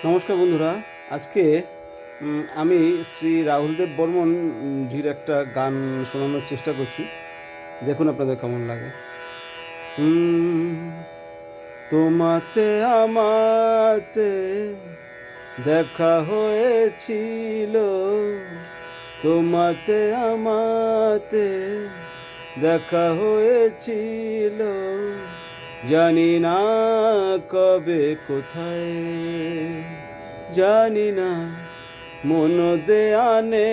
নমস্কার বন্ধুরা। আজকে আমি শ্রী রাহুলদেব বর্মন জির একটা গান শোনানোর চেষ্টা করছি। দেখুন আপনাদের কেমন লাগে। উম, তোমাতে আমাতে দেখা হয়েছিল, তোমাতে আমাতে দেখা হয়েছিল, জানি না কবে কোথায়, জানি না মন দেয়ানে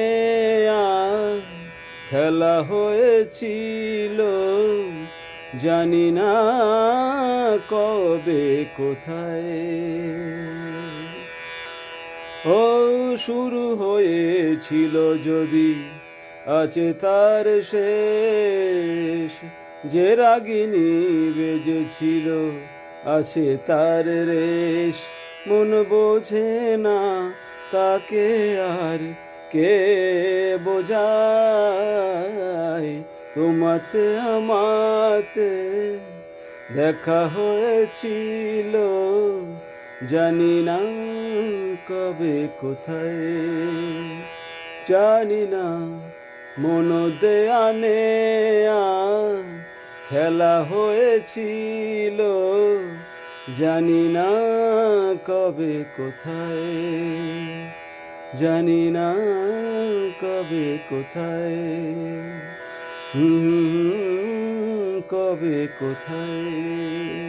খেলা হয়েছিল, জানি না কবে কোথায়। ও শুরু হয়েছিল যদি, আছে তার শেষ, যে রাগিনী বেজেছিল আছে তার রেশ। মন বোঝে না তাকে আর কে বোঝায়, তোমাতে আমাতে দেখা হয়েছিল, জানি না কবে কোথায়, জানি না মন দেয়ানে খেলা হয়েছিল, জানি না কবে কোথায়, জানি না কবে কোথায়, কবে কোথায়।